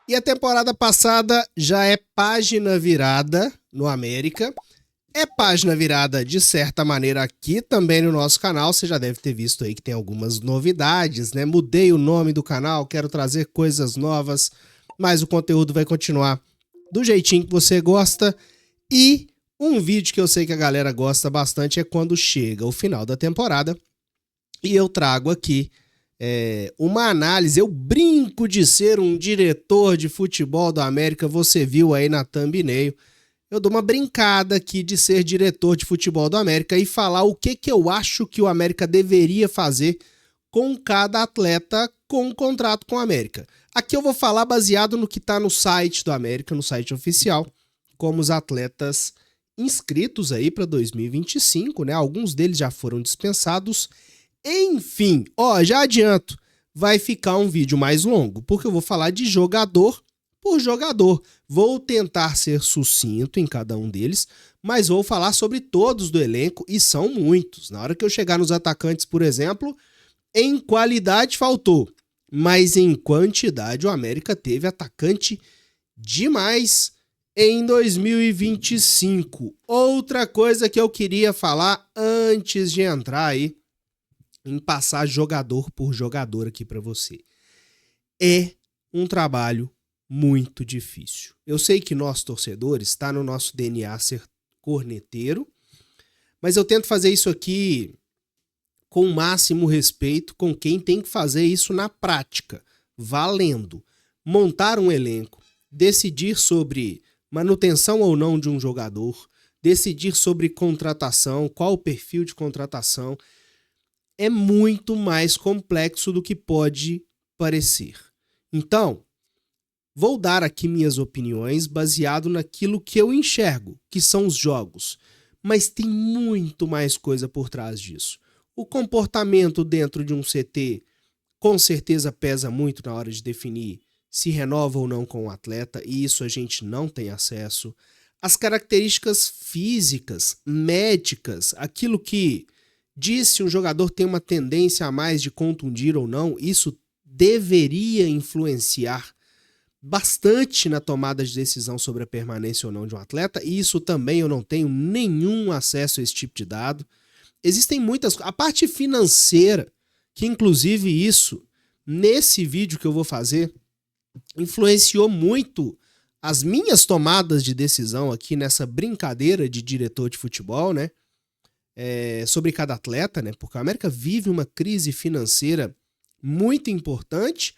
E a temporada passada já é página virada no América. É página virada, de certa maneira, aqui também no nosso canal. Você já deve ter visto aí que tem algumas novidades, né? Mudei o nome do canal, quero trazer coisas novas, mas o conteúdo vai continuar do jeitinho que você gosta. E um vídeo que eu sei que a galera gosta bastante é quando chega o final da temporada e eu trago aqui uma análise. Eu brinco de ser um diretor de futebol do América, você viu aí na thumbnail. Eu dou uma brincada aqui de ser diretor de futebol do América e falar o que eu acho que o América deveria fazer com cada atleta com um contrato com o América. Aqui eu vou falar baseado no que está no site do América, no site oficial, como os atletas inscritos aí para 2025, né? Alguns deles já foram dispensados. Enfim, já adianto, vai ficar um vídeo mais longo, porque eu vou falar de jogador por jogador. Vou tentar ser sucinto em cada um deles, mas vou falar sobre todos do elenco, e são muitos. Na hora que eu chegar nos atacantes, por exemplo, em qualidade faltou, mas em quantidade o América teve atacante demais em 2025. Outra coisa que eu queria falar antes de entrar aí em passar jogador por jogador aqui para você. É um trabalho muito difícil. Eu sei que nós, torcedores, está no nosso DNA ser corneteiro, mas eu tento fazer isso aqui com o máximo respeito com quem tem que fazer isso na prática, valendo. Montar um elenco, decidir sobre manutenção ou não de um jogador, decidir sobre contratação, qual o perfil de contratação, é muito mais complexo do que pode parecer. Então, vou dar aqui minhas opiniões baseado naquilo que eu enxergo, que são os jogos. Mas tem muito mais coisa por trás disso. O comportamento dentro de um CT com certeza pesa muito na hora de definir se renova ou não com o atleta, e isso a gente não tem acesso. As características físicas, médicas, aquilo que diz se um jogador tem uma tendência a mais de contundir ou não, isso deveria influenciar bastante na tomada de decisão sobre a permanência ou não de um atleta, e isso também eu não tenho nenhum acesso a esse tipo de dado. Existem muitas... A parte financeira, que inclusive isso, nesse vídeo que eu vou fazer, influenciou muito as minhas tomadas de decisão aqui nessa brincadeira de diretor de futebol, né? Sobre cada atleta, né? Porque a América vive uma crise financeira muito importante.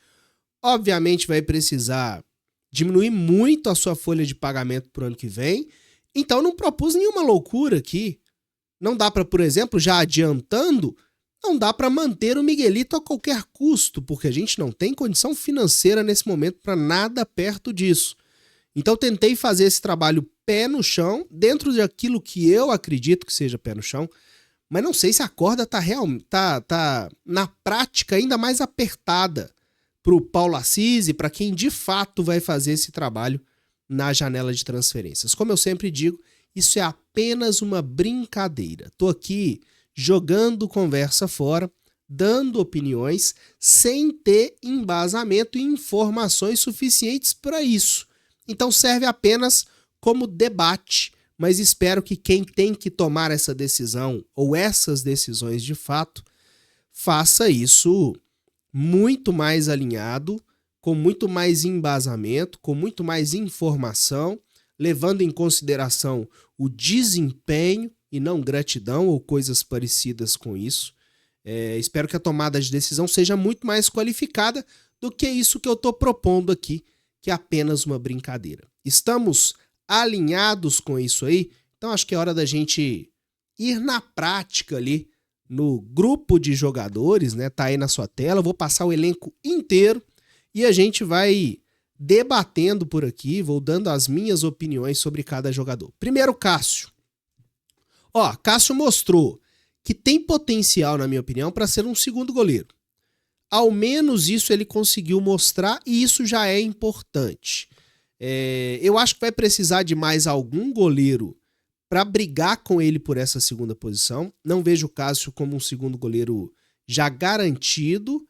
Obviamente vai precisar diminuir muito a sua folha de pagamento para o ano que vem. Então não propus nenhuma loucura aqui. Não dá para, por exemplo, já adiantando, não dá para manter o Miguelito a qualquer custo, porque a gente não tem condição financeira nesse momento para nada perto disso. Então tentei fazer esse trabalho pé no chão, dentro daquilo que eu acredito que seja pé no chão, mas não sei se a corda tá na prática ainda mais apertada para o Paulo Assis e para quem de fato vai fazer esse trabalho na janela de transferências. Como eu sempre digo, isso é apenas uma brincadeira. Tô aqui jogando conversa fora, dando opiniões, sem ter embasamento e informações suficientes para isso. Então serve apenas como debate, mas espero que quem tem que tomar essa decisão, ou essas decisões de fato, faça isso muito mais alinhado, com muito mais embasamento, com muito mais informação, levando em consideração o desempenho e não gratidão ou coisas parecidas com isso. Espero que a tomada de decisão seja muito mais qualificada do que isso que eu estou propondo aqui, que é apenas uma brincadeira. Estamos alinhados com isso aí? Então acho que é hora da gente ir na prática ali, no grupo de jogadores, né? Tá aí na sua tela, eu vou passar o elenco inteiro e a gente vai debatendo por aqui, vou dando as minhas opiniões sobre cada jogador. Primeiro, Cássio. Cássio mostrou que tem potencial, na minha opinião, para ser um segundo goleiro. Ao menos isso ele conseguiu mostrar e isso já é importante. Eu acho que vai precisar de mais algum goleiro para brigar com ele por essa segunda posição. Não vejo o Cássio como um segundo goleiro já garantido.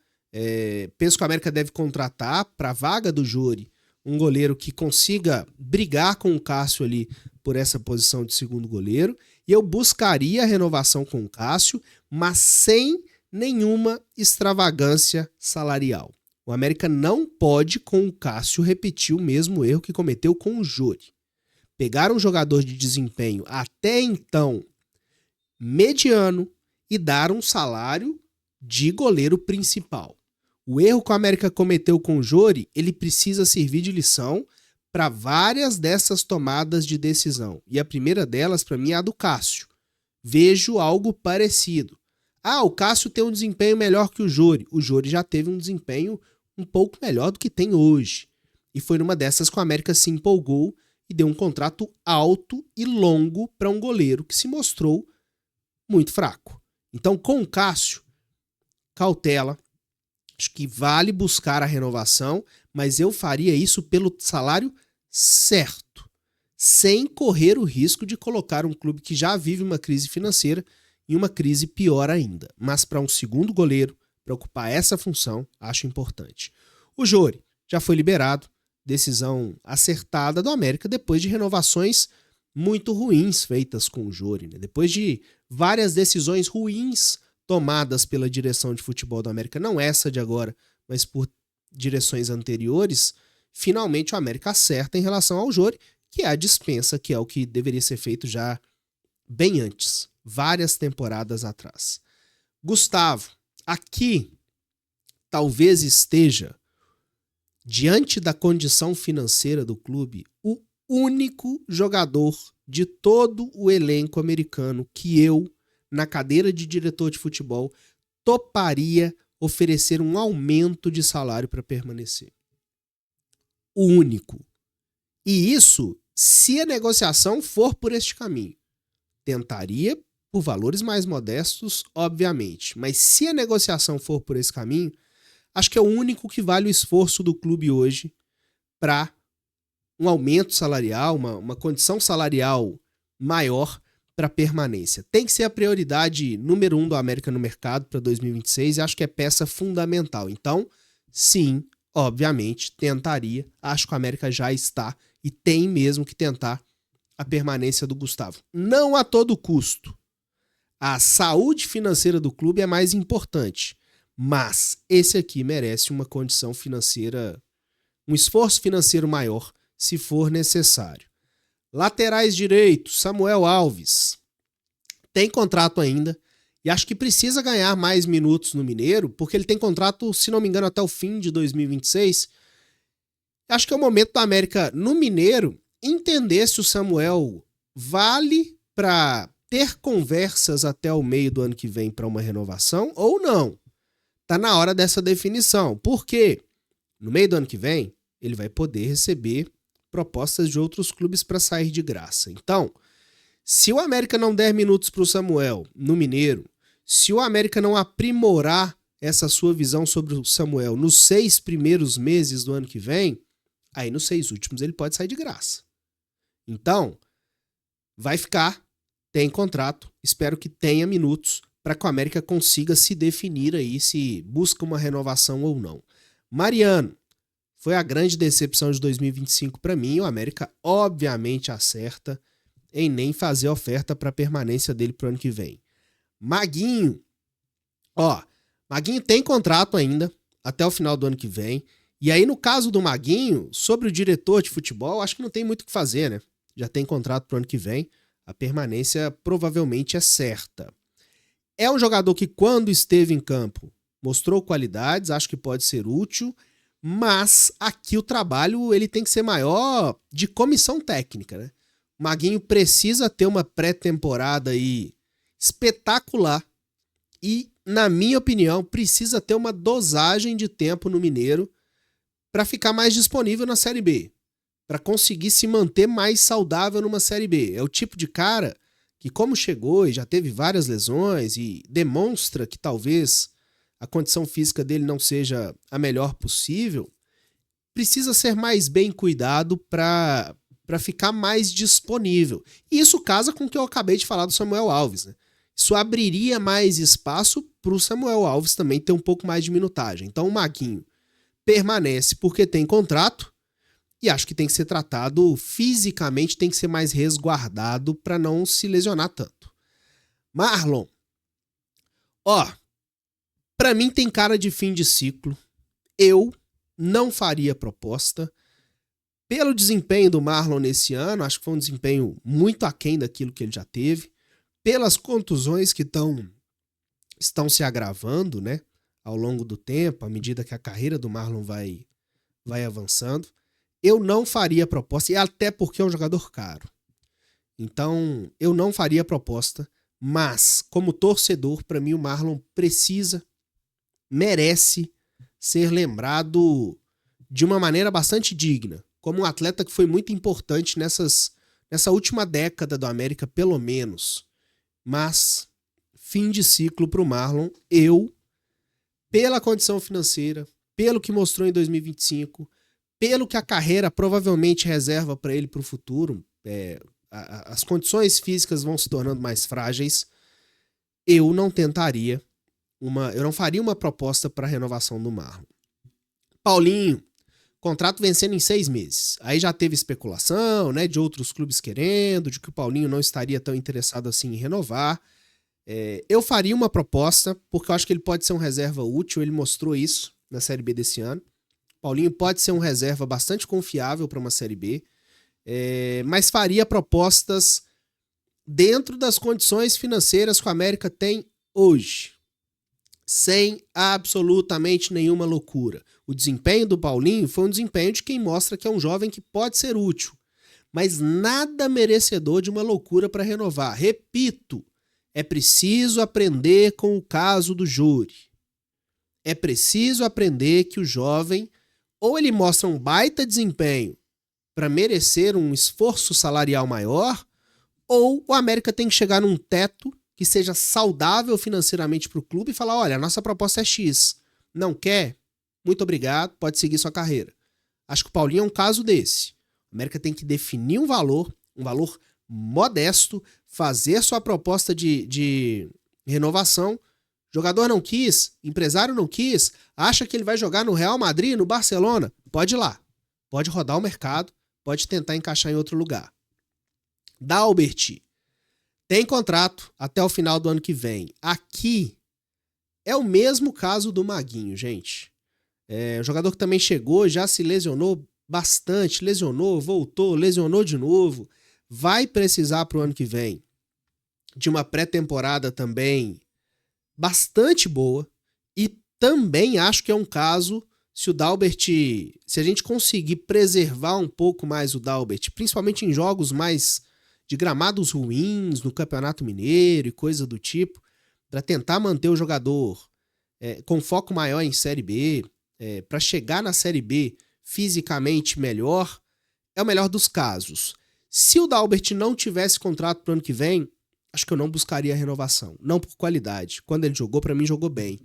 Penso que o América deve contratar para a vaga do Jori um goleiro que consiga brigar com o Cássio ali por essa posição de segundo goleiro, e eu buscaria a renovação com o Cássio, mas sem nenhuma extravagância salarial. O América não pode, com o Cássio, repetir o mesmo erro que cometeu com o Jori. Pegar um jogador de desempenho até então mediano e dar um salário de goleiro principal. O erro que o América cometeu com o Jori, ele precisa servir de lição para várias dessas tomadas de decisão. E a primeira delas, para mim, é a do Cássio. Vejo algo parecido. O Cássio tem um desempenho melhor que o Jori. O Jori já teve um desempenho um pouco melhor do que tem hoje. E foi numa dessas que o América se empolgou e deu um contrato alto e longo para um goleiro que se mostrou muito fraco. Então, com o Cássio, cautela. Acho que vale buscar a renovação, mas eu faria isso pelo salário certo, sem correr o risco de colocar um clube que já vive uma crise financeira em uma crise pior ainda. Mas para um segundo goleiro, para ocupar essa função, acho importante. O Jori já foi liberado, decisão acertada do América depois de renovações muito ruins feitas com o Jori, né? Depois de várias decisões ruins tomadas pela direção de futebol do América, não essa de agora, mas por direções anteriores, finalmente o América acerta em relação ao Jori, que é a dispensa, que é o que deveria ser feito já bem antes, várias temporadas atrás. Gustavo, aqui talvez esteja, diante da condição financeira do clube, o único jogador de todo o elenco americano que eu, na cadeira de diretor de futebol, toparia oferecer um aumento de salário para permanecer. O único. E isso, se a negociação for por este caminho. Tentaria por valores mais modestos, obviamente. Mas se a negociação for por esse caminho, acho que é o único que vale o esforço do clube hoje para um aumento salarial, uma condição salarial maior para permanência. Tem que ser a prioridade número 1 do América no mercado para 2026 e acho que é peça fundamental. Então, sim, obviamente, tentaria. Acho que o América já está e tem mesmo que tentar a permanência do Gustavo. Não a todo custo. A saúde financeira do clube é mais importante, mas esse aqui merece uma condição financeira, um esforço financeiro maior, se for necessário. Laterais direitos, Samuel Alves. Tem contrato ainda e acho que precisa ganhar mais minutos no Mineiro, porque ele tem contrato, se não me engano, até o fim de 2026. Acho que é o momento da América, no Mineiro, entender se o Samuel vale para ter conversas até o meio do ano que vem para uma renovação ou não. Tá na hora dessa definição. Por quê? No meio do ano que vem, ele vai poder receber propostas de outros clubes para sair de graça. Então, se o América não der minutos para o Samuel no Mineiro, se o América não aprimorar essa sua visão sobre o Samuel nos 6 primeiros meses do ano que vem, aí nos 6 últimos ele pode sair de graça. Então, vai ficar, tem contrato, espero que tenha minutos para que o América consiga se definir aí se busca uma renovação ou não. Mariano, foi a grande decepção de 2025 para mim. O América obviamente acerta em nem fazer oferta para a permanência dele para o ano que vem. Maguinho. Maguinho tem contrato ainda até o final do ano que vem. E aí no caso do Maguinho, sobre o diretor de futebol, acho que não tem muito o que fazer, né? Já tem contrato para o ano que vem. A permanência provavelmente é certa. É um jogador que quando esteve em campo mostrou qualidades, acho que pode ser útil. Mas aqui o trabalho ele tem que ser maior de comissão técnica, né? O Maguinho precisa ter uma pré-temporada aí espetacular e, na minha opinião, precisa ter uma dosagem de tempo no Mineiro para ficar mais disponível na Série B, para conseguir se manter mais saudável numa Série B. É o tipo de cara que, como chegou e já teve várias lesões e demonstra que talvez a condição física dele não seja a melhor possível, precisa ser mais bem cuidado para ficar mais disponível. E isso casa com o que eu acabei de falar do Samuel Alves, né? Isso abriria mais espaço para o Samuel Alves também ter um pouco mais de minutagem. Então o Maguinho permanece porque tem contrato e acho que tem que ser tratado fisicamente, tem que ser mais resguardado para não se lesionar tanto. Marlon, ó, para mim tem cara de fim de ciclo. Eu não faria proposta. Pelo desempenho do Marlon nesse ano, acho que foi um desempenho muito aquém daquilo que ele já teve. Pelas contusões que estão se agravando, né, ao longo do tempo, à medida que a carreira do Marlon vai avançando. Eu não faria proposta, e até porque é um jogador caro. Então, eu não faria proposta, mas, como torcedor, para mim o Marlon merece ser lembrado de uma maneira bastante digna, como um atleta que foi muito importante nessa última década do América, pelo menos. Mas, fim de ciclo para o Marlon, pela condição financeira, pelo que mostrou em 2025, pelo que a carreira provavelmente reserva para ele para o futuro, as condições físicas vão se tornando mais frágeis, eu não faria uma proposta para renovação do Marlon. Paulinho, contrato vencendo em 6 meses. Aí já teve especulação, né, de outros clubes querendo, de que o Paulinho não estaria tão interessado assim em renovar. Eu faria uma proposta, porque eu acho que ele pode ser um reserva útil, ele mostrou isso na Série B desse ano. Paulinho pode ser um reserva bastante confiável para uma Série B, mas faria propostas dentro das condições financeiras que o América tem hoje, sem absolutamente nenhuma loucura. O desempenho do Paulinho foi um desempenho de quem mostra que é um jovem que pode ser útil, mas nada merecedor de uma loucura para renovar. Repito, é preciso aprender com o caso do Júri. É preciso aprender que o jovem, ou ele mostra um baita desempenho para merecer um esforço salarial maior, ou o América tem que chegar num teto que seja saudável financeiramente para o clube e falar, olha, a nossa proposta é X. Não quer? Muito obrigado, pode seguir sua carreira. Acho que o Paulinho é um caso desse. O América tem que definir um valor modesto, fazer sua proposta de renovação. Jogador não quis, empresário não quis, acha que ele vai jogar no Real Madrid, no Barcelona? Pode ir lá. Pode rodar o mercado, pode tentar encaixar em outro lugar. Dalbert tem contrato até o final do ano que vem. Aqui é o mesmo caso do Maguinho, gente. O jogador que também chegou, já se lesionou bastante, lesionou, voltou, lesionou de novo. Vai precisar para o ano que vem de uma pré-temporada também bastante boa, e também acho que é um caso, se a gente conseguir preservar um pouco mais o Dalbert, principalmente em jogos mais de gramados ruins, no Campeonato Mineiro e coisa do tipo, para tentar manter o jogador com foco maior em Série B, para chegar na Série B fisicamente melhor, é o melhor dos casos. Se o Dalbert não tivesse contrato pro ano que vem, acho que eu não buscaria a renovação. Não por qualidade. Quando ele jogou, pra mim jogou bem.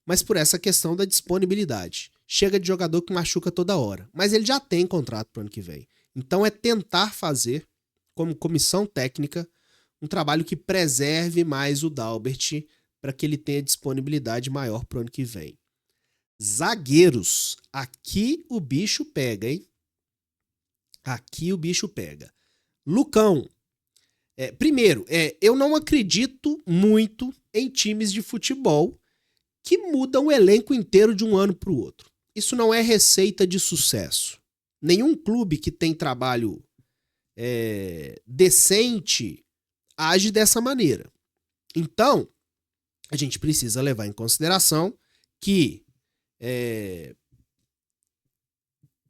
Mas por essa questão da disponibilidade. Chega de jogador que machuca toda hora. Mas ele já tem contrato pro ano que vem. Então é tentar fazer, como comissão técnica, um trabalho que preserve mais o Dalbert para que ele tenha disponibilidade maior pro ano que vem. Zagueiros. Aqui o bicho pega, hein? Aqui o bicho pega. Lucão. Primeiro, eu não acredito muito em times de futebol que mudam o elenco inteiro de um ano para o outro. Isso não é receita de sucesso. Nenhum clube que tem trabalho decente age dessa maneira. Então, a gente precisa levar em consideração que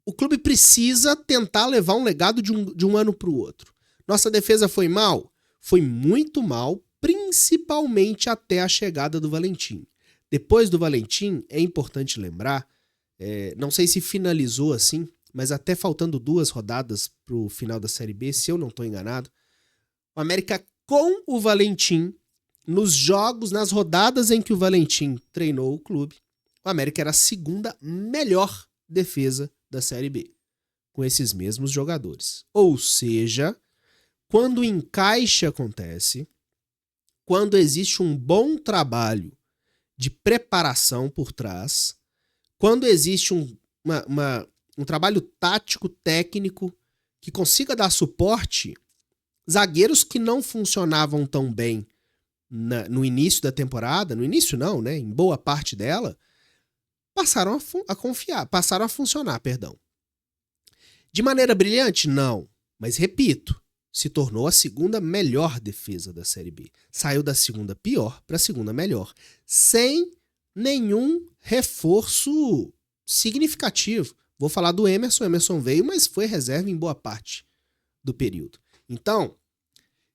o clube precisa tentar levar um legado de um ano para o outro. Nossa defesa foi mal? Foi muito mal, principalmente até a chegada do Valentim. Depois do Valentim, é importante lembrar, não sei se finalizou assim, mas até faltando 2 rodadas para o final da Série B, se eu não estou enganado, o América com o Valentim, nos jogos, nas rodadas em que o Valentim treinou o clube, o América era a segunda melhor defesa da Série B, com esses mesmos jogadores. Ou seja, quando o encaixe acontece, quando existe um bom trabalho de preparação por trás, quando existe um trabalho tático, técnico, que consiga dar suporte. Zagueiros que não funcionavam tão bem no início da temporada, no início não, né? Em boa parte dela, passaram a funcionar, perdão. De maneira brilhante? Não. Mas repito, se tornou a segunda melhor defesa da Série B. Saiu da segunda pior para a segunda melhor. Sem nenhum reforço significativo. Vou falar do Emerson. O Emerson veio, mas foi reserva em boa parte do período. Então,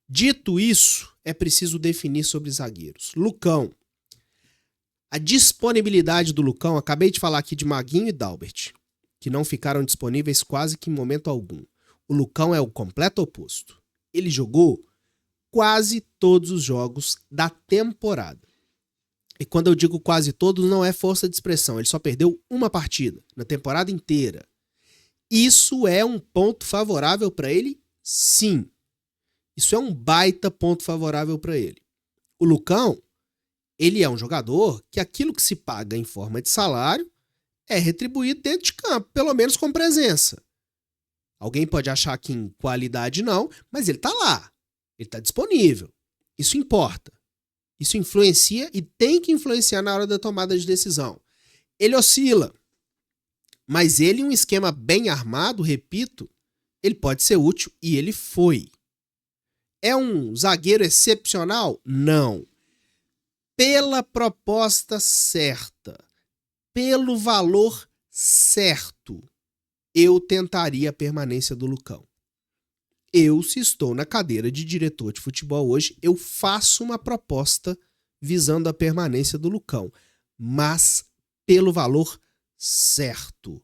dito isso, é preciso definir sobre zagueiros. Lucão. A disponibilidade do Lucão, acabei de falar aqui de Maguinho e Dalbert, que não ficaram disponíveis quase que em momento algum. O Lucão é o completo oposto. Ele jogou quase todos os jogos da temporada. E quando eu digo quase todos, não é força de expressão. Ele só perdeu uma partida na temporada inteira. Isso é um ponto favorável para ele? Sim. Isso é um baita ponto favorável para ele. O Lucão, ele é um jogador que aquilo que se paga em forma de salário é retribuído dentro de campo, pelo menos com presença. Alguém pode achar que em qualidade não, mas ele está lá. Ele está disponível. Isso importa. Isso influencia e tem que influenciar na hora da tomada de decisão. Ele oscila, mas ele, em um esquema bem armado, repito, ele pode ser útil e ele foi. É um zagueiro excepcional? Não. Pela proposta certa, pelo valor certo, eu tentaria a permanência do Lucão. Eu, se estou na cadeira de diretor de futebol hoje, eu faço uma proposta visando a permanência do Lucão, mas pelo valor certo.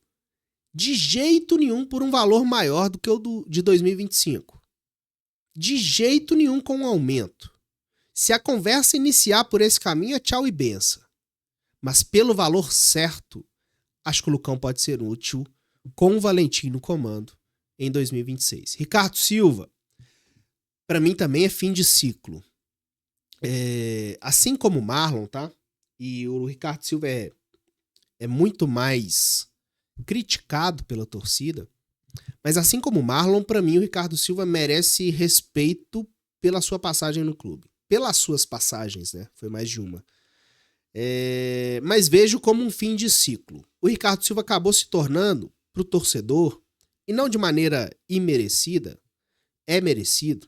De jeito nenhum por um valor maior do que o de 2025. De jeito nenhum com um aumento. Se a conversa iniciar por esse caminho, é tchau e benção. Mas pelo valor certo, acho que o Lucão pode ser útil com o Valentim no comando em 2026. Ricardo Silva, para mim também é fim de ciclo. Assim como o Marlon, tá? E o Ricardo Silva é muito mais criticado pela torcida, mas assim como o Marlon, para mim o Ricardo Silva merece respeito pela sua passagem no clube. Pelas suas passagens, né? Foi mais de uma. Mas vejo como um fim de ciclo. O Ricardo Silva acabou se tornando, para o torcedor, e não de maneira imerecida, é merecido,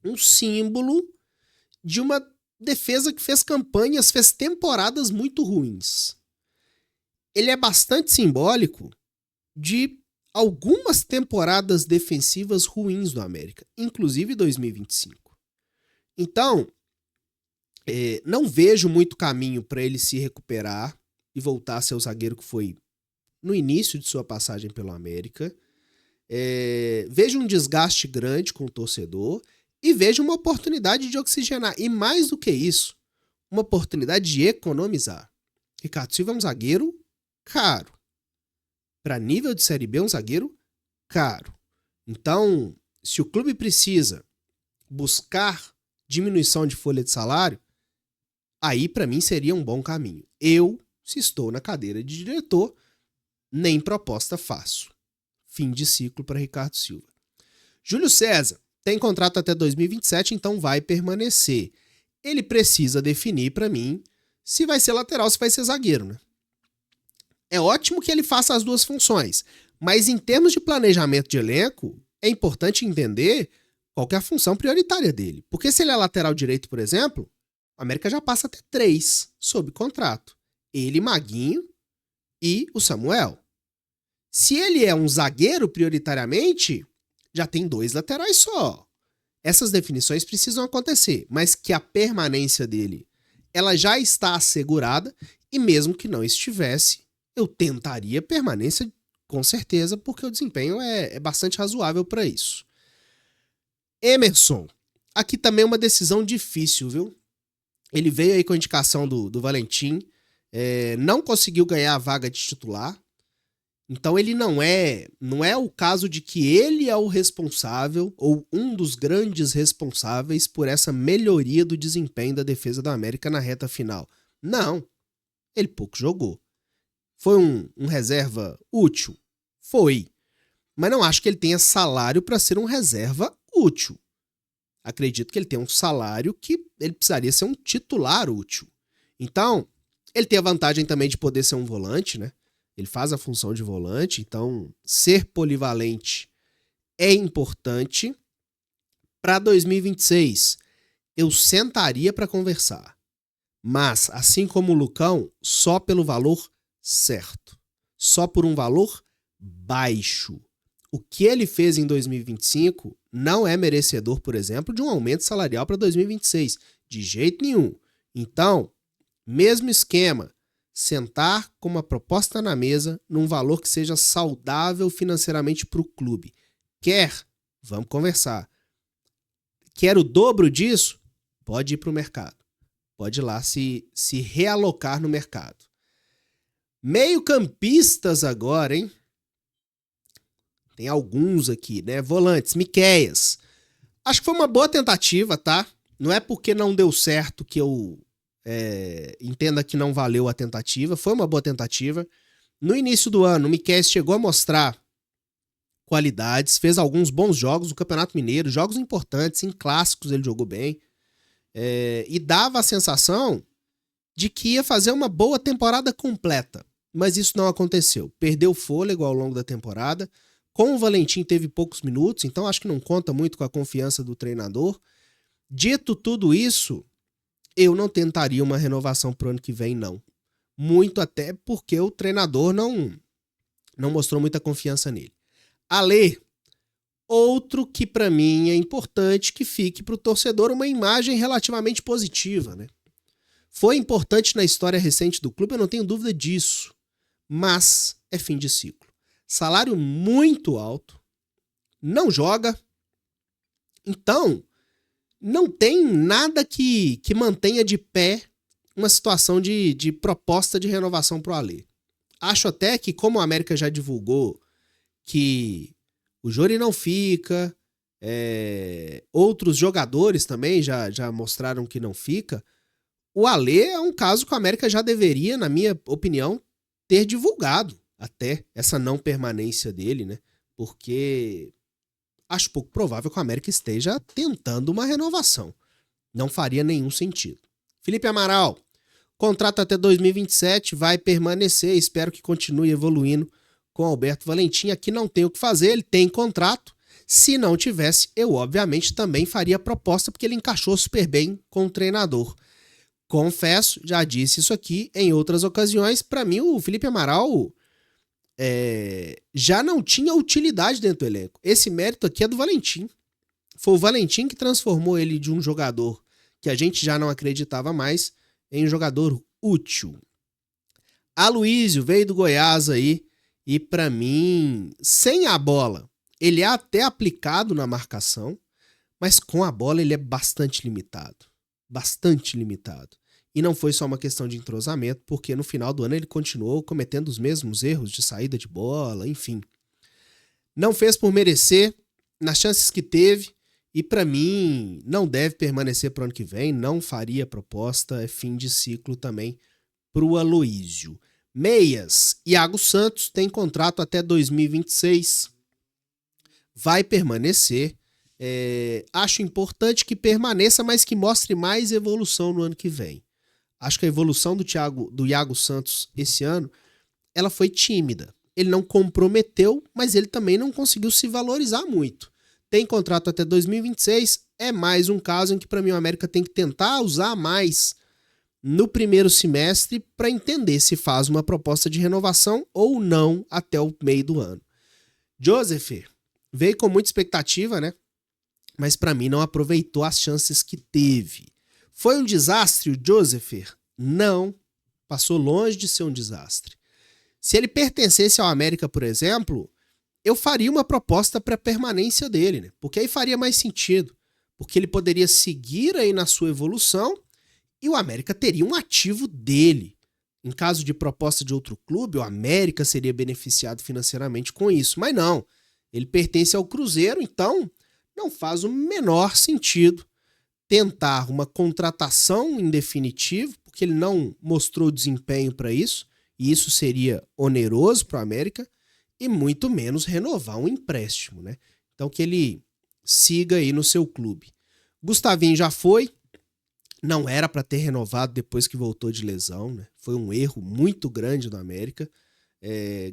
um símbolo de uma defesa que fez campanhas, fez temporadas muito ruins. Ele é bastante simbólico de algumas temporadas defensivas ruins do América, inclusive 2025. Então, não vejo muito caminho para ele se recuperar e voltar a ser o zagueiro que foi no início de sua passagem pelo América. Vejo um desgaste grande com o torcedor e vejo uma oportunidade de oxigenar. E mais do que isso, uma oportunidade de economizar. Ricardo Silva é um zagueiro caro. Para nível de Série B, é um zagueiro caro. Então, se o clube precisa buscar diminuição de folha de salário, aí para mim seria um bom caminho. Eu, se estou na cadeira de diretor, nem proposta faço. Fim de ciclo para Ricardo Silva. Júlio César tem contrato até 2027, então vai permanecer. Ele precisa definir para mim se vai ser lateral ou se vai ser zagueiro, né? É ótimo que ele faça as duas funções, mas em termos de planejamento de elenco, é importante entender qual que é a função prioritária dele. Porque se ele é lateral direito, por exemplo, o América já passa até 3 sob contrato. Ele, Maguinho e o Samuel. Se ele é um zagueiro prioritariamente, já tem 2 laterais só. Essas definições precisam acontecer, mas que a permanência dele ela já está assegurada e mesmo que não estivesse, eu tentaria permanência com certeza, porque o desempenho é bastante razoável para isso. Emerson, aqui também é uma decisão difícil, viu? Ele veio aí com a indicação do Valentim, não conseguiu ganhar a vaga de titular, então ele não é o caso de que ele é o responsável ou um dos grandes responsáveis por essa melhoria do desempenho da defesa da América na reta final. Não, ele pouco jogou. Foi um reserva útil? Foi. Mas não acho que ele tenha salário para ser um reserva útil. Acredito que ele tem um salário que ele precisaria ser um titular útil. Então, ele tem a vantagem também de poder ser um volante, né? Ele faz a função de volante, então ser polivalente é importante. Para 2026, eu sentaria para conversar. Mas, assim como o Lucão, só pelo valor certo. Só por um valor baixo. O que ele fez em 2025 não é merecedor, por exemplo, de um aumento salarial para 2026. De jeito nenhum. Então, mesmo esquema, sentar com uma proposta na mesa num valor que seja saudável financeiramente para o clube. Quer? Vamos conversar. Quer o dobro disso? Pode ir para o mercado. Pode ir lá se realocar no mercado. Meio-campistas agora, hein? Tem alguns aqui, né? Volantes, Miqueias. Acho que foi uma boa tentativa, tá? Não é porque não deu certo que eu entenda que não valeu a tentativa. Foi uma boa tentativa. No início do ano, o Miqueias chegou a mostrar qualidades, fez alguns bons jogos no Campeonato Mineiro, jogos importantes, em clássicos ele jogou bem. E dava a sensação de que ia fazer uma boa temporada completa. Mas isso não aconteceu. Perdeu fôlego ao longo da temporada. Com o Valentim teve poucos minutos, então acho que não conta muito com a confiança do treinador. Dito tudo isso, eu não tentaria uma renovação pro ano que vem, não. Muito até porque o treinador não mostrou muita confiança nele. Ale, outro que para mim é importante que fique pro torcedor uma imagem relativamente positiva, né? Foi importante na história recente do clube, eu não tenho dúvida disso. Mas é fim de ciclo. Salário muito alto, não joga, então não tem nada que mantenha de pé uma situação de proposta de renovação pro Ale. Acho até que, como o América já divulgou que o Jori não fica, outros jogadores também já mostraram que não fica, o Ale é um caso que o América já deveria, na minha opinião, ter divulgado até essa não permanência dele, né? Porque acho pouco provável que o América esteja tentando uma renovação. Não faria nenhum sentido. Felipe Amaral, contrato até 2027, vai permanecer, espero que continue evoluindo com Alberto Valentim. Aqui não tem o que fazer, ele tem contrato. Se não tivesse, eu obviamente também faria proposta, porque ele encaixou super bem com o treinador. Confesso, já disse isso aqui em outras ocasiões, para mim o Felipe Amaral já não tinha utilidade dentro do elenco. Esse mérito aqui é do Valentim. Foi o Valentim que transformou ele de um jogador que a gente já não acreditava mais em um jogador útil. Aloísio veio do Goiás aí e para mim, sem a bola, ele é até aplicado na marcação, mas com a bola ele é bastante limitado. Bastante limitado. E não foi só uma questão de entrosamento, porque no final do ano ele continuou cometendo os mesmos erros de saída de bola, enfim. Não fez por merecer, nas chances que teve, e para mim não deve permanecer para o ano que vem, não faria proposta, é fim de ciclo também pro Aloísio. Meias, Iago Santos tem contrato até 2026, vai permanecer. Acho importante que permaneça, mas que mostre mais evolução no ano que vem. Acho que a evolução do Iago Santos esse ano, ela foi tímida. Ele não comprometeu, mas ele também não conseguiu se valorizar muito. Tem contrato até 2026, é mais um caso em que para mim o América tem que tentar usar mais no primeiro semestre para entender se faz uma proposta de renovação ou não até o meio do ano. Joseph veio com muita expectativa, né? Mas para mim não aproveitou as chances que teve. Foi um desastre o Joseph? Não, passou longe de ser um desastre. Se ele pertencesse ao América, por exemplo, eu faria uma proposta para a permanência dele, né? Porque aí faria mais sentido, porque ele poderia seguir aí na sua evolução e o América teria um ativo dele. Em caso de proposta de outro clube, o América seria beneficiado financeiramente com isso, mas não, ele pertence ao Cruzeiro, então não faz o menor sentido tentar uma contratação em definitivo, porque ele não mostrou desempenho para isso, e isso seria oneroso para o América, e muito menos renovar um empréstimo, né? Então que ele siga aí no seu clube. Gustavinho já foi, não era para ter renovado depois que voltou de lesão, né? Foi um erro muito grande do América.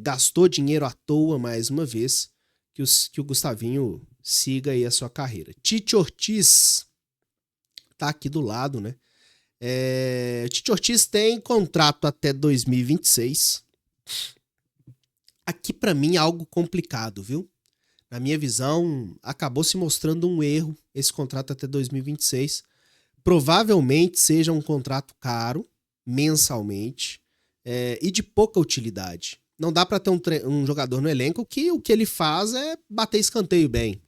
Gastou dinheiro à toa mais uma vez. Que o Gustavinho siga aí a sua carreira. Tite Ortiz tá aqui do lado, né? Tite Ortiz tem contrato até 2026. Aqui pra mim é algo complicado, viu? Na minha visão, acabou se mostrando um erro esse contrato até 2026. Provavelmente seja um contrato caro, mensalmente, e de pouca utilidade. Não dá pra ter um jogador no elenco que o que ele faz é bater escanteio bem.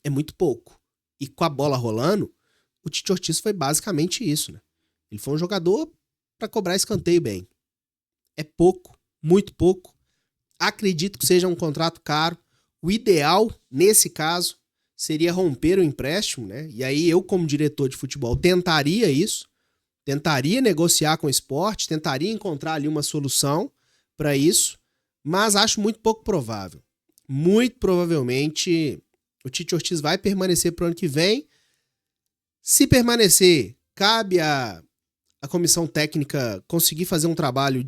É muito pouco. E com a bola rolando, o Tite Ortiz foi basicamente isso, né? Ele foi um jogador pra cobrar escanteio bem. É pouco, muito pouco. Acredito que seja um contrato caro. O ideal, nesse caso, seria romper o empréstimo, né? E aí eu, como diretor de futebol, tentaria isso. Tentaria negociar com o esporte, tentaria encontrar ali uma solução para isso, mas acho muito pouco provável. Muito provavelmente o Tite Ortiz vai permanecer para o ano que vem. Se permanecer, cabe a comissão técnica conseguir fazer um trabalho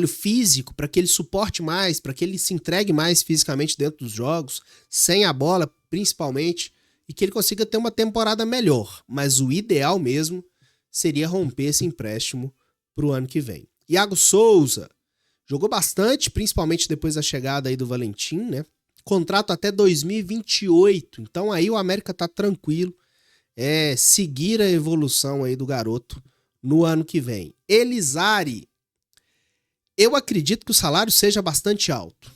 físico para que ele suporte mais, para que ele se entregue mais fisicamente dentro dos jogos, sem a bola principalmente, e que ele consiga ter uma temporada melhor. Mas o ideal mesmo seria romper esse empréstimo para o ano que vem. Iago Souza jogou bastante, principalmente depois da chegada aí do Valentim, né? Contrato até 2028, então aí o América tá tranquilo, seguir a evolução aí do garoto no ano que vem. Elizari, eu acredito que o salário seja bastante alto.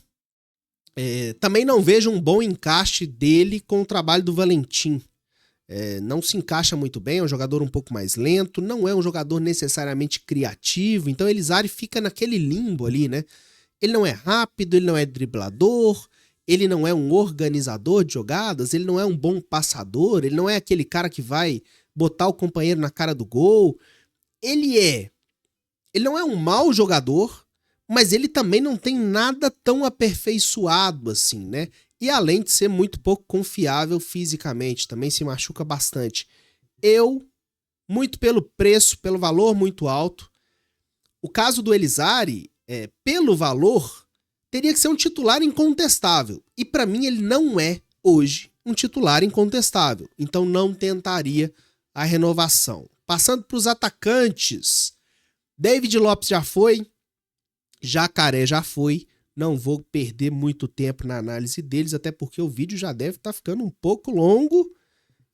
Também não vejo um bom encaixe dele com o trabalho do Valentim. Não se encaixa muito bem, é um jogador um pouco mais lento, não é um jogador necessariamente criativo, então Elizari fica naquele limbo ali, né? Ele não é rápido, ele não é driblador, ele não é um organizador de jogadas, ele não é um bom passador, ele não é aquele cara que vai botar o companheiro na cara do gol. Ele não é um mau jogador, mas ele também não tem nada tão aperfeiçoado assim, né? E além de ser muito pouco confiável fisicamente, também se machuca bastante. Muito pelo preço, pelo valor muito alto. O caso do Elizari, pelo valor, teria que ser um titular incontestável. E para mim ele não é, hoje, um titular incontestável. Então não tentaria a renovação. Passando para os atacantes, David Lopes já foi, Jacaré já foi. Não vou perder muito tempo na análise deles, até porque o vídeo já deve estar ficando um pouco longo.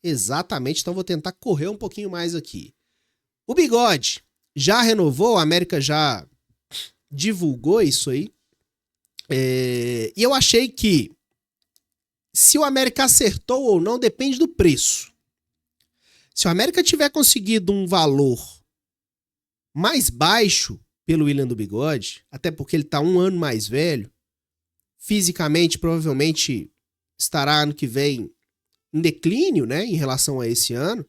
Exatamente, então vou tentar correr um pouquinho mais aqui. O Bigode já renovou, a América já divulgou isso aí. E eu achei que se o América acertou ou não depende do preço. Se o América tiver conseguido um valor mais baixo pelo William do Bigode, até porque ele tá um ano mais velho, fisicamente provavelmente estará ano que vem em declínio, né, em relação a esse ano.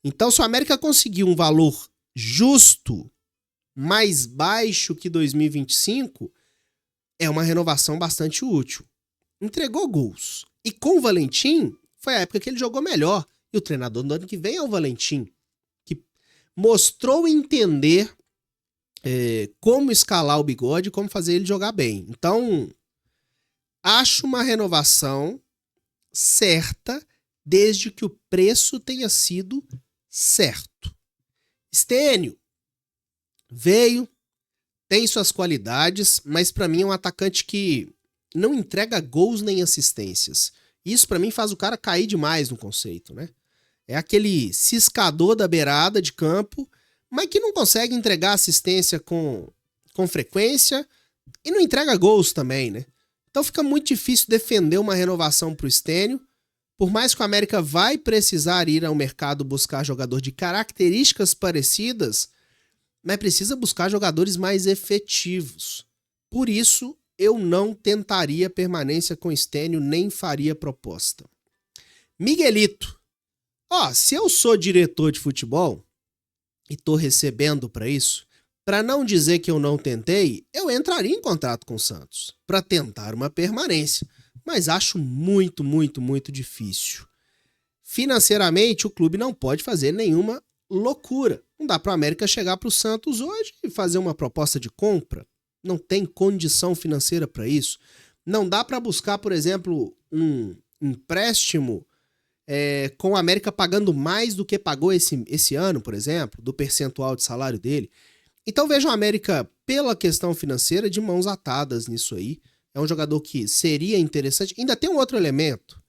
Então, se o América conseguir um valor justo, mais baixo que 2025, é uma renovação bastante útil. Entregou gols. E com o Valentim, foi a época que ele jogou melhor. E o treinador do ano que vem é o Valentim, que mostrou entender como escalar o Bigode, como fazer ele jogar bem. Então, acho uma renovação certa, desde que o preço tenha sido certo. Stênio veio, tem suas qualidades, mas para mim é um atacante que não entrega gols nem assistências. Isso para mim faz o cara cair demais no conceito, né? É aquele ciscador da beirada de campo, mas que não consegue entregar assistência com frequência e não entrega gols também, né? Então fica muito difícil defender uma renovação para o Stênio, por mais que o América vai precisar ir ao mercado buscar jogador de características parecidas, mas precisa buscar jogadores mais efetivos. Por isso, eu não tentaria permanência com o Stênio, nem faria proposta. Miguelito. Se eu sou diretor de futebol e tô recebendo para isso, Para não dizer que eu não tentei, eu entraria em contrato com o Santos para tentar uma permanência, mas acho muito, muito, muito difícil. Financeiramente, o clube não pode fazer nenhuma loucura. Não dá para o América chegar para o Santos hoje e fazer uma proposta de compra. Não tem condição financeira para isso. Não dá para buscar, por exemplo, um empréstimo com o América pagando mais do que pagou esse ano, por exemplo, do percentual de salário dele. Então vejo o América, pela questão financeira, de mãos atadas nisso aí. É um jogador que seria interessante. Ainda tem um outro elemento.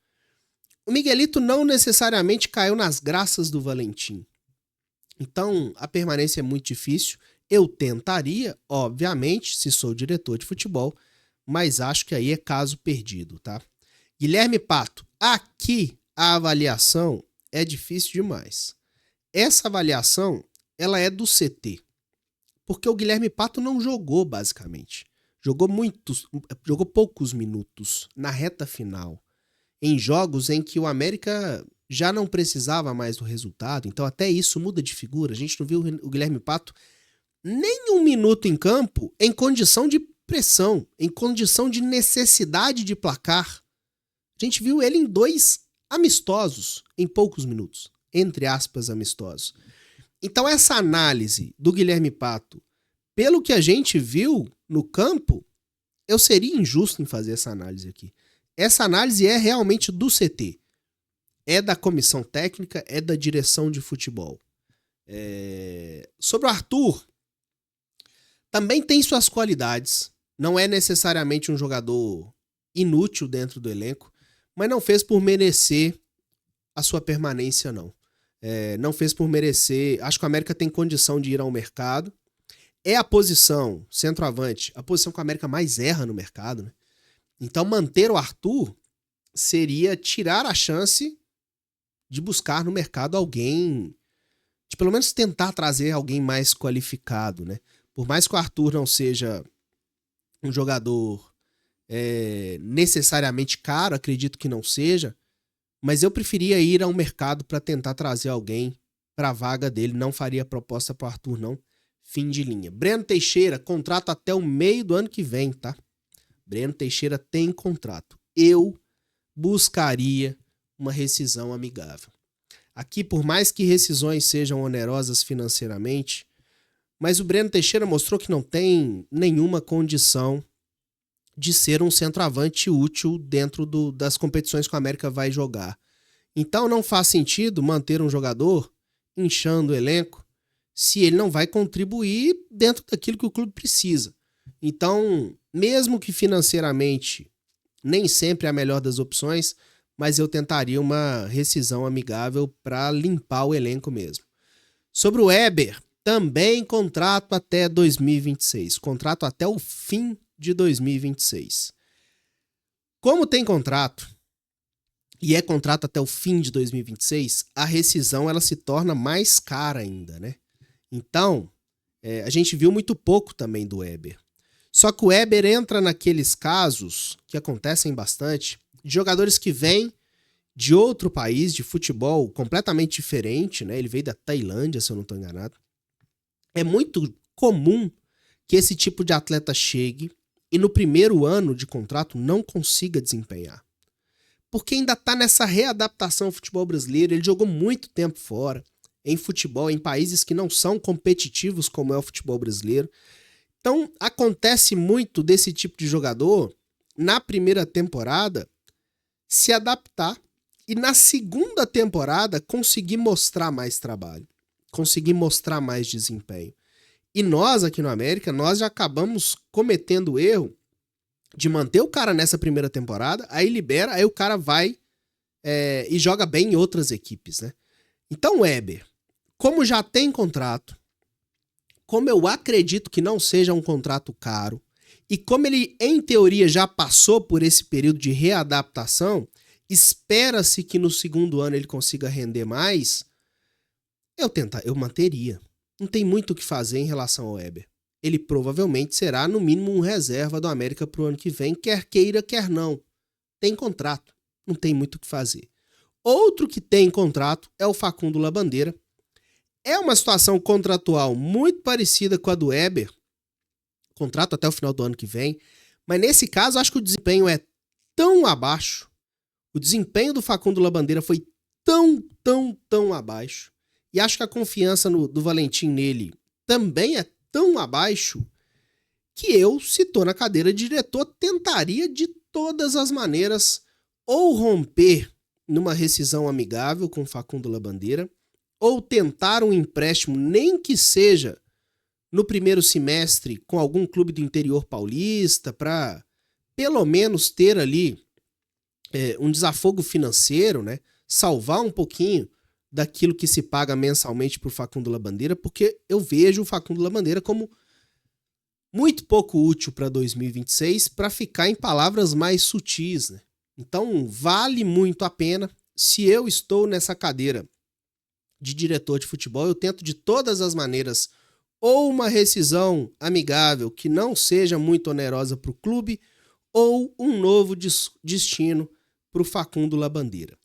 O Miguelito não necessariamente caiu nas graças do Valentim. Então a permanência é muito difícil. Eu tentaria, obviamente, se sou diretor de futebol, mas acho que aí é caso perdido, tá? Guilherme Pato, aqui a avaliação é difícil demais. Essa avaliação, ela é do CT. Porque o Guilherme Pato não jogou, basicamente. Jogou poucos minutos na reta final. Em jogos em que o América já não precisava mais do resultado. Então até isso muda de figura. A gente não viu o Guilherme Pato nem um minuto em campo em condição de pressão, em condição de necessidade de placar. A gente viu ele em 2 amistosos, em poucos minutos. Entre aspas, amistosos. Então essa análise do Guilherme Pato, pelo que a gente viu no campo, eu seria injusto em fazer essa análise aqui. Essa análise é realmente do CT. É da comissão técnica, é da direção de futebol. Sobre o Arthur, também tem suas qualidades. Não é necessariamente um jogador inútil dentro do elenco, mas não fez por merecer a sua permanência, não. Não fez por merecer. Acho que o América tem condição de ir ao mercado. É a posição, centroavante, a posição que o América mais erra no mercado, né? Então manter o Arthur seria tirar a chance de buscar no mercado alguém, de pelo menos tentar trazer alguém mais qualificado, né? Por mais que o Arthur não seja um jogador necessariamente caro, acredito que não seja, mas eu preferia ir ao mercado para tentar trazer alguém para a vaga dele. Não faria proposta para o Arthur, não. Fim de linha. Breno Teixeira, contrato até o meio do ano que vem, tá? Breno Teixeira tem contrato. Eu buscaria uma rescisão amigável. Aqui, por mais que rescisões sejam onerosas financeiramente, mas o Breno Teixeira mostrou que não tem nenhuma condição de ser um centroavante útil dentro das competições que o América vai jogar. Então não faz sentido manter um jogador inchando o elenco se ele não vai contribuir dentro daquilo que o clube precisa. Então, mesmo que financeiramente nem sempre é a melhor das opções, mas eu tentaria uma rescisão amigável para limpar o elenco mesmo. Sobre o Weber, também contrato até 2026. Contrato até o fim de 2026. Como tem contrato, e é contrato até o fim de 2026, a rescisão ela se torna mais cara ainda, né? Então, a gente viu muito pouco também do Weber. Só que o Weber entra naqueles casos, que acontecem bastante, de jogadores que vêm de outro país, de futebol completamente diferente, né? Ele veio da Tailândia, se eu não estou enganado. É muito comum que esse tipo de atleta chegue e no primeiro ano de contrato não consiga desempenhar. Porque ainda está nessa readaptação ao futebol brasileiro. Ele jogou muito tempo fora, em futebol, em países que não são competitivos como é o futebol brasileiro. Então, acontece muito desse tipo de jogador, na primeira temporada, se adaptar e na segunda temporada conseguir mostrar mais trabalho, conseguir mostrar mais desempenho. E nós, aqui no América, nós já acabamos cometendo o erro de manter o cara nessa primeira temporada, aí libera, aí o cara vai e joga bem em outras equipes, né? Então, Weber, como já tem contrato, como eu acredito que não seja um contrato caro, e como ele, em teoria, já passou por esse período de readaptação, espera-se que no segundo ano ele consiga render mais, eu manteria. Não tem muito o que fazer em relação ao Weber. Ele provavelmente será, no mínimo, um reserva do América para o ano que vem, quer queira, quer não. Tem contrato, não tem muito o que fazer. Outro que tem contrato é o Facundo Labandeira. É uma situação contratual muito parecida com a do Weber, contrato até o final do ano que vem, mas nesse caso acho que o desempenho é tão abaixo, o desempenho do Facundo Labandeira foi tão abaixo, e acho que a confiança do Valentim nele também é tão abaixo, que eu, se tô na cadeira de diretor, tentaria de todas as maneiras ou romper numa rescisão amigável com o Facundo Labandeira, ou tentar um empréstimo, nem que seja no primeiro semestre, com algum clube do interior paulista, para pelo menos ter ali um desafogo financeiro, né? Salvar um pouquinho daquilo que se paga mensalmente por Facundo Labandeira, porque eu vejo o Facundo Labandeira como muito pouco útil para 2026, para ficar em palavras mais sutis, né? Então, vale muito a pena. Se eu estou nessa cadeira de diretor de futebol, eu tento de todas as maneiras ou uma rescisão amigável que não seja muito onerosa para o clube, ou um novo destino para o Facundo Labandeira.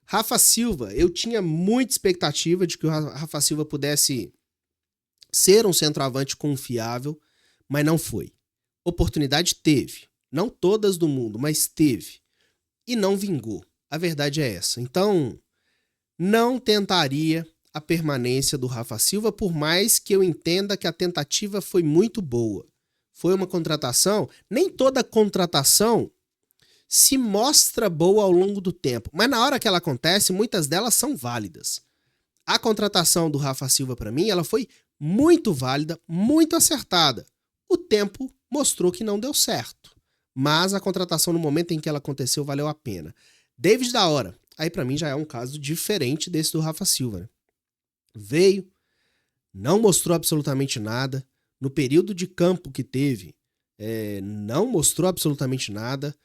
Rafa Silva, eu tinha muita expectativa de que o Rafa Silva pudesse ser um centroavante confiável, mas não foi. Oportunidade teve. Não todas do mundo, mas teve. E não vingou. A verdade é essa. Então, não tentaria a permanência do Rafa Silva, por mais que eu entenda que a tentativa foi muito boa. Foi uma contratação, nem toda contratação se mostra boa ao longo do tempo, mas na hora que ela acontece, muitas delas são válidas. A contratação do Rafa Silva, para mim, ela foi muito válida, muito acertada. O tempo mostrou que não deu certo, mas a contratação no momento em que ela aconteceu valeu a pena. David da Hora, aí para mim já é um caso diferente desse do Rafa Silva, né? Veio, não mostrou absolutamente nada, no período de campo que teve, não mostrou absolutamente nada.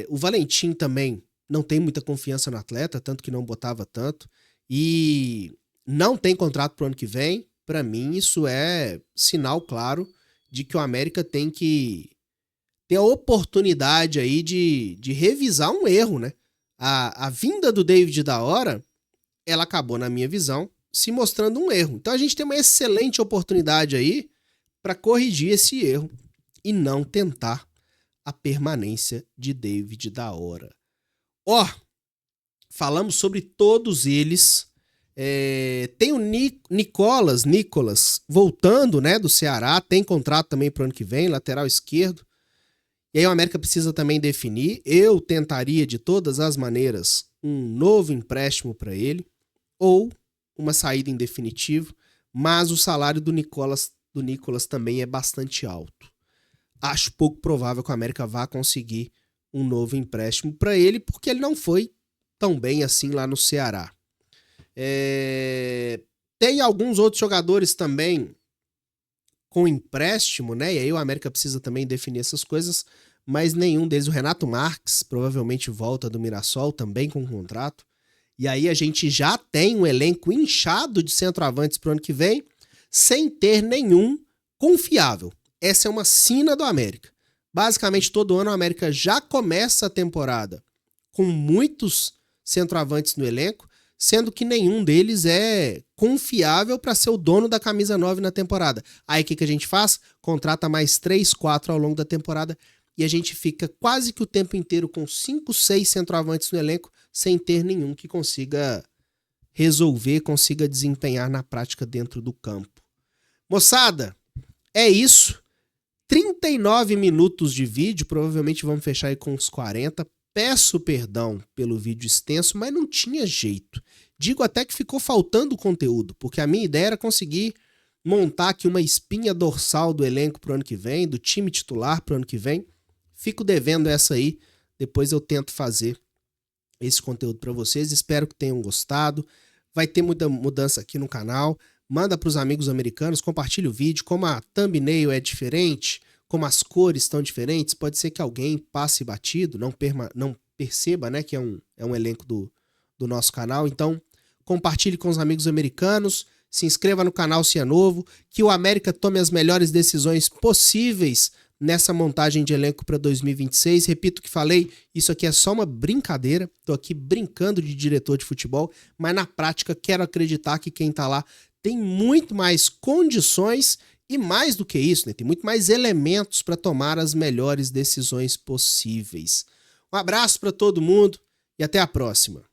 O Valentim também não tem muita confiança no atleta, tanto que não botava tanto, e não tem contrato pro ano que vem. Para mim isso é sinal claro de que o América tem que ter a oportunidade aí de revisar um erro, né? A vinda do David da Hora, ela acabou, na minha visão, se mostrando um erro. Então a gente tem uma excelente oportunidade aí para corrigir esse erro e não tentar a permanência de David da Hora. Falamos sobre todos eles. Tem o Nicolas voltando, né, do Ceará, tem contrato também pro ano que vem, lateral esquerdo. E aí o América precisa também definir. Eu tentaria de todas as maneiras um novo empréstimo para ele ou uma saída em definitivo, mas o salário do Nicolas também é bastante alto. Acho pouco provável que o América vá conseguir um novo empréstimo para ele, porque ele não foi tão bem assim lá no Ceará. Tem alguns outros jogadores também com empréstimo, né? E aí o América precisa também definir essas coisas, mas nenhum deles. O Renato Marques provavelmente volta do Mirassol, também com contrato. E aí a gente já tem um elenco inchado de centroavantes pro ano que vem, sem ter nenhum confiável. Essa é uma sina do América. Basicamente, todo ano o América já começa a temporada com muitos centroavantes no elenco, sendo que nenhum deles é confiável para ser o dono da camisa 9 na temporada. Aí o que a gente faz? Contrata mais 3, 4 ao longo da temporada e a gente fica quase que o tempo inteiro com 5, 6 centroavantes no elenco, sem ter nenhum que consiga resolver, consiga desempenhar na prática dentro do campo. Moçada, é isso. 39 minutos de vídeo, provavelmente vamos fechar aí com uns 40. Peço perdão pelo vídeo extenso, mas não tinha jeito. Digo até que ficou faltando conteúdo, porque a minha ideia era conseguir montar aqui uma espinha dorsal do elenco pro ano que vem, do time titular pro ano que vem. Fico devendo essa aí, depois eu tento fazer esse conteúdo para vocês. Espero que tenham gostado. Vai ter muita mudança aqui no canal. Manda para os amigos americanos, compartilha o vídeo. Como a thumbnail é diferente, como as cores estão diferentes, pode ser que alguém passe batido, não perceba, né, que é um elenco do nosso canal. Então, compartilhe com os amigos americanos, se inscreva no canal se é novo, que o América tome as melhores decisões possíveis nessa montagem de elenco para 2026. Repito o que falei, isso aqui é só uma brincadeira, estou aqui brincando de diretor de futebol, mas na prática quero acreditar que quem está lá tem muito mais condições e mais do que isso, né? Tem muito mais elementos para tomar as melhores decisões possíveis. Um abraço para todo mundo e até a próxima.